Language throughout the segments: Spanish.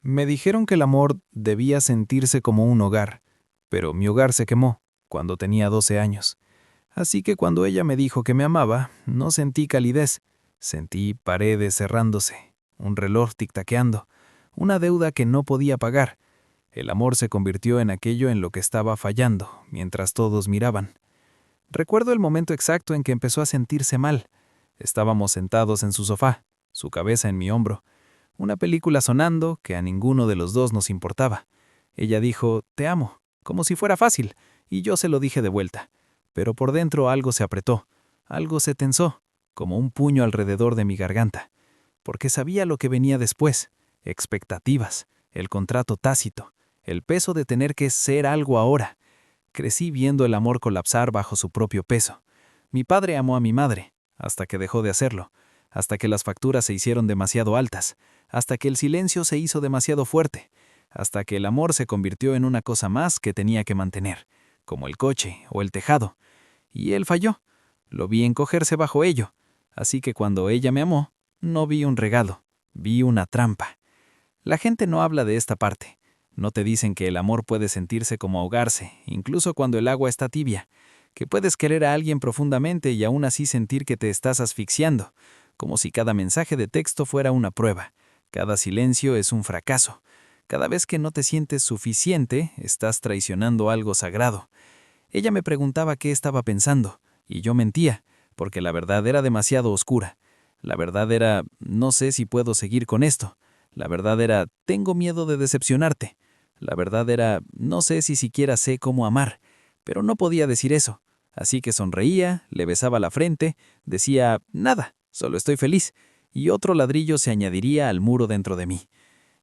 Me dijeron que el amor debía sentirse como un hogar, pero mi hogar se quemó cuando tenía 12 años. Así que cuando ella me dijo que me amaba, no sentí calidez, sentí paredes cerrándose, un reloj tic-taqueando, una deuda que no podía pagar. El amor se convirtió en aquello en lo que estaba fallando, mientras todos miraban. Recuerdo el momento exacto en que empezó a sentirse mal. Estábamos sentados en su sofá, su cabeza en mi hombro, una película sonando que a ninguno de los dos nos importaba. Ella dijo, «Te amo», como si fuera fácil, y yo se lo dije de vuelta. Pero por dentro algo se apretó, algo se tensó, como un puño alrededor de mi garganta, porque sabía lo que venía después, expectativas, el contrato tácito, el peso de tener que ser algo ahora. Crecí viendo el amor colapsar bajo su propio peso. Mi padre amó a mi madre, hasta que dejó de hacerlo, hasta que las facturas se hicieron demasiado altas, hasta que el silencio se hizo demasiado fuerte, hasta que el amor se convirtió en una cosa más que tenía que mantener, como el coche o el tejado. Y él falló. Lo vi encogerse bajo ello, así que cuando ella me amó, no vi un regalo, vi una trampa. La gente no habla de esta parte. No te dicen que el amor puede sentirse como ahogarse, incluso cuando el agua está tibia, que puedes querer a alguien profundamente y aún así sentir que te estás asfixiando, como si cada mensaje de texto fuera una prueba. Cada silencio es un fracaso. Cada vez que no te sientes suficiente, estás traicionando algo sagrado. Ella me preguntaba qué estaba pensando, y yo mentía, porque la verdad era demasiado oscura. La verdad era, no sé si puedo seguir con esto. La verdad era, tengo miedo de decepcionarte. La verdad era, no sé si siquiera sé cómo amar, pero no podía decir eso. Así que sonreía, le besaba la frente, decía, nada, solo estoy feliz, y otro ladrillo se añadiría al muro dentro de mí.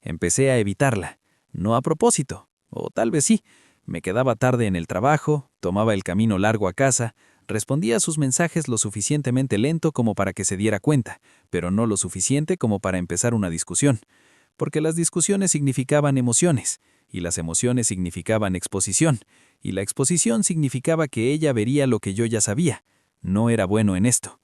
Empecé a evitarla, no a propósito, o tal vez sí. Me quedaba tarde en el trabajo, tomaba el camino largo a casa, respondía a sus mensajes lo suficientemente lento como para que se diera cuenta, pero no lo suficiente como para empezar una discusión, porque las discusiones significaban emociones, y las emociones significaban exposición, y la exposición significaba que ella vería lo que yo ya sabía. No era bueno en esto.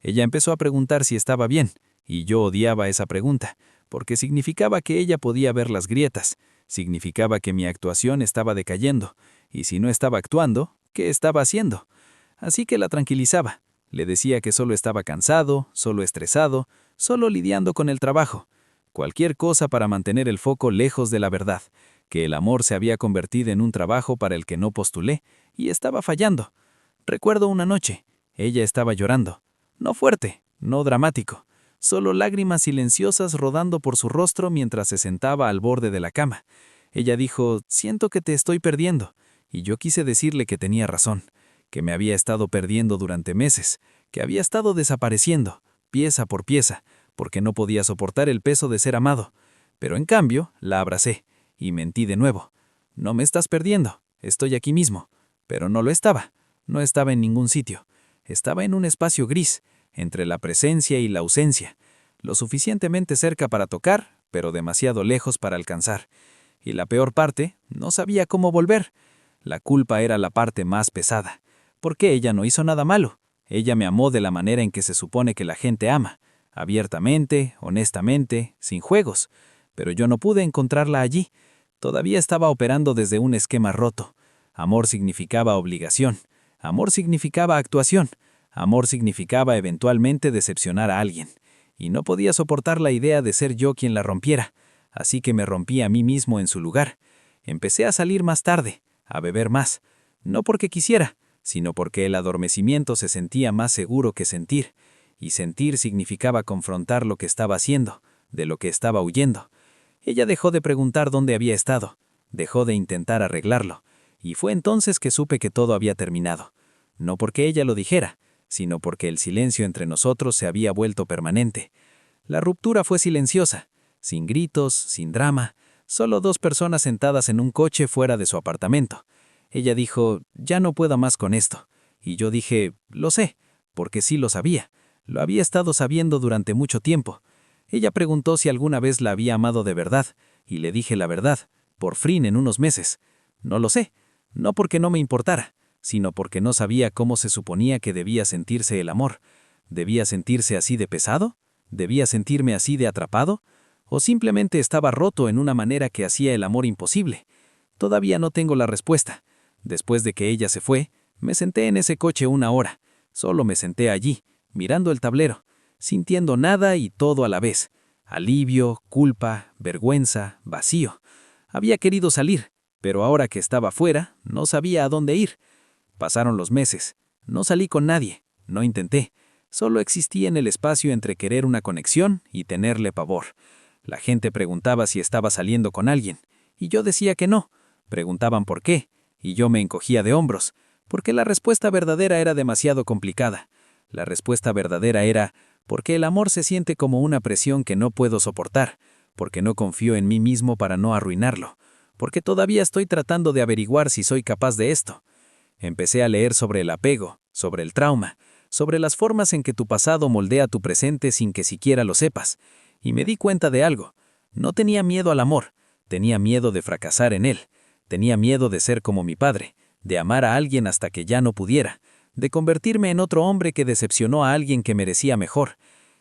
Ella empezó a preguntar si estaba bien, y yo odiaba esa pregunta, porque significaba que ella podía ver las grietas, significaba que mi actuación estaba decayendo, y si no estaba actuando, ¿qué estaba haciendo? Así que la tranquilizaba. Le decía que solo estaba cansado, solo estresado, solo lidiando con el trabajo. Cualquier cosa para mantener el foco lejos de la verdad, que el amor se había convertido en un trabajo para el que no postulé, y estaba fallando. Recuerdo una noche, ella estaba llorando. No fuerte, no dramático, solo lágrimas silenciosas rodando por su rostro mientras se sentaba al borde de la cama. Ella dijo, siento que te estoy perdiendo, y yo quise decirle que tenía razón, que me había estado perdiendo durante meses, que había estado desapareciendo, pieza por pieza, porque no podía soportar el peso de ser amado. Pero en cambio, la abracé, y mentí de nuevo. No me estás perdiendo, estoy aquí mismo. Pero no lo estaba, no estaba en ningún sitio. Estaba en un espacio gris, entre la presencia y la ausencia, lo suficientemente cerca para tocar, pero demasiado lejos para alcanzar. Y la peor parte, no sabía cómo volver. La culpa era la parte más pesada, porque ella no hizo nada malo. Ella me amó de la manera en que se supone que la gente ama, abiertamente, honestamente, sin juegos. Pero yo no pude encontrarla allí. Todavía estaba operando desde un esquema roto. Amor significaba obligación. Amor significaba actuación. Amor significaba eventualmente decepcionar a alguien. Y no podía soportar la idea de ser yo quien la rompiera. Así que me rompí a mí mismo en su lugar. Empecé a salir más tarde, a beber más. No porque quisiera, sino porque el adormecimiento se sentía más seguro que sentir. Y sentir significaba confrontar lo que estaba haciendo, de lo que estaba huyendo. Ella dejó de preguntar dónde había estado. Dejó de intentar arreglarlo. Y fue entonces que supe que todo había terminado. No porque ella lo dijera, sino porque el silencio entre nosotros se había vuelto permanente. La ruptura fue silenciosa, sin gritos, sin drama, solo dos personas sentadas en un coche fuera de su apartamento. Ella dijo, ya no puedo más con esto. Y yo dije, lo sé, porque sí lo sabía. Lo había estado sabiendo durante mucho tiempo. Ella preguntó si alguna vez la había amado de verdad, y le dije la verdad, por fin en unos meses. No lo sé, no porque no me importara, sino porque no sabía cómo se suponía que debía sentirse el amor. ¿Debía sentirse así de pesado? ¿Debía sentirme así de atrapado? ¿O simplemente estaba roto en una manera que hacía el amor imposible? Todavía no tengo la respuesta. Después de que ella se fue, me senté en ese coche 1 hora. Solo me senté allí, mirando el tablero, sintiendo nada y todo a la vez. Alivio, culpa, vergüenza, vacío. Había querido salir, pero ahora que estaba fuera, no sabía a dónde ir. Pasaron los meses. No salí con nadie, no intenté. Solo existí en el espacio entre querer una conexión y tenerle pavor. La gente preguntaba si estaba saliendo con alguien, y yo decía que no. Preguntaban por qué, y yo me encogía de hombros, porque la respuesta verdadera era demasiado complicada. La respuesta verdadera era, porque el amor se siente como una presión que no puedo soportar, porque no confío en mí mismo para no arruinarlo, porque todavía estoy tratando de averiguar si soy capaz de esto. Empecé a leer sobre el apego, sobre el trauma, sobre las formas en que tu pasado moldea tu presente sin que siquiera lo sepas, y me di cuenta de algo. No tenía miedo al amor, tenía miedo de fracasar en él, tenía miedo de ser como mi padre, de amar a alguien hasta que ya no pudiera, de convertirme en otro hombre que decepcionó a alguien que merecía mejor.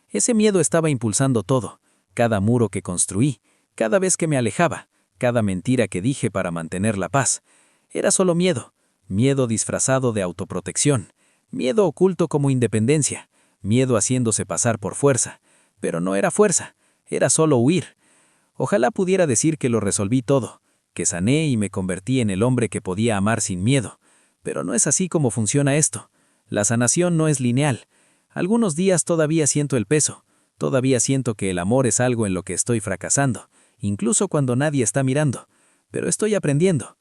Ese miedo estaba impulsando todo, cada muro que construí, cada vez que me alejaba, cada mentira que dije para mantener la paz. Era solo miedo, miedo disfrazado de autoprotección, miedo oculto como independencia, miedo haciéndose pasar por fuerza. Pero no era fuerza, era solo huir. Ojalá pudiera decir que lo resolví todo, que sané y me convertí en el hombre que podía amar sin miedo. Pero no es así como funciona esto. La sanación no es lineal. Algunos días todavía siento el peso, todavía siento que el amor es algo en lo que estoy fracasando, incluso cuando nadie está mirando. Pero estoy aprendiendo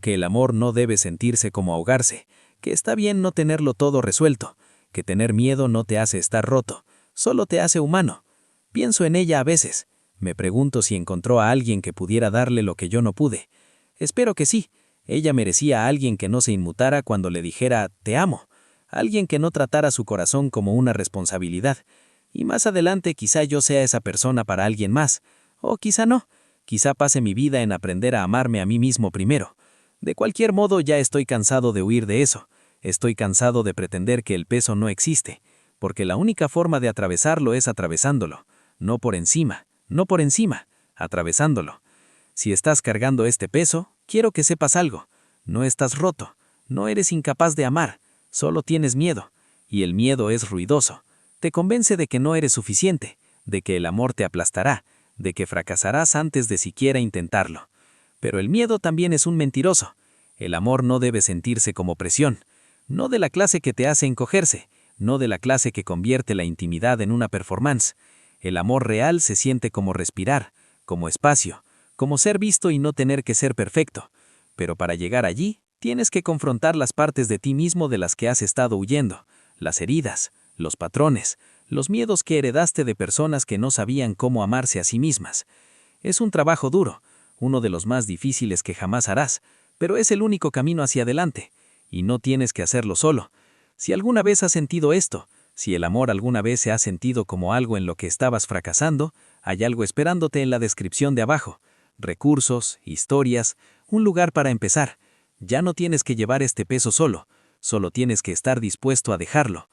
que el amor no debe sentirse como ahogarse, que está bien no tenerlo todo resuelto, que tener miedo no te hace estar roto, solo te hace humano. Pienso en ella a veces. Me pregunto si encontró a alguien que pudiera darle lo que yo no pude. Espero que sí. Ella merecía a alguien que no se inmutara cuando le dijera «te amo», alguien que no tratara su corazón como una responsabilidad. Y más adelante quizá yo sea esa persona para alguien más. O quizá no. Quizá pase mi vida en aprender a amarme a mí mismo primero. De cualquier modo ya estoy cansado de huir de eso. Estoy cansado de pretender que el peso no existe, porque la única forma de atravesarlo es atravesándolo. No por encima, atravesándolo. Si estás cargando este peso, quiero que sepas algo. No estás roto, no eres incapaz de amar, solo tienes miedo. Y el miedo es ruidoso. Te convence de que no eres suficiente, de que el amor te aplastará, de que fracasarás antes de siquiera intentarlo. Pero el miedo también es un mentiroso. El amor no debe sentirse como presión, no de la clase que te hace encogerse, no de la clase que convierte la intimidad en una performance. El amor real se siente como respirar, como espacio, como ser visto y no tener que ser perfecto. Pero para llegar allí, tienes que confrontar las partes de ti mismo de las que has estado huyendo, las heridas, los patrones, los miedos que heredaste de personas que no sabían cómo amarse a sí mismas. Es un trabajo duro, uno de los más difíciles que jamás harás, pero es el único camino hacia adelante, y no tienes que hacerlo solo. Si alguna vez has sentido esto, si el amor alguna vez se ha sentido como algo en lo que estabas fracasando, hay algo esperándote en la descripción de abajo. Recursos, historias, un lugar para empezar. Ya no tienes que llevar este peso solo, solo tienes que estar dispuesto a dejarlo.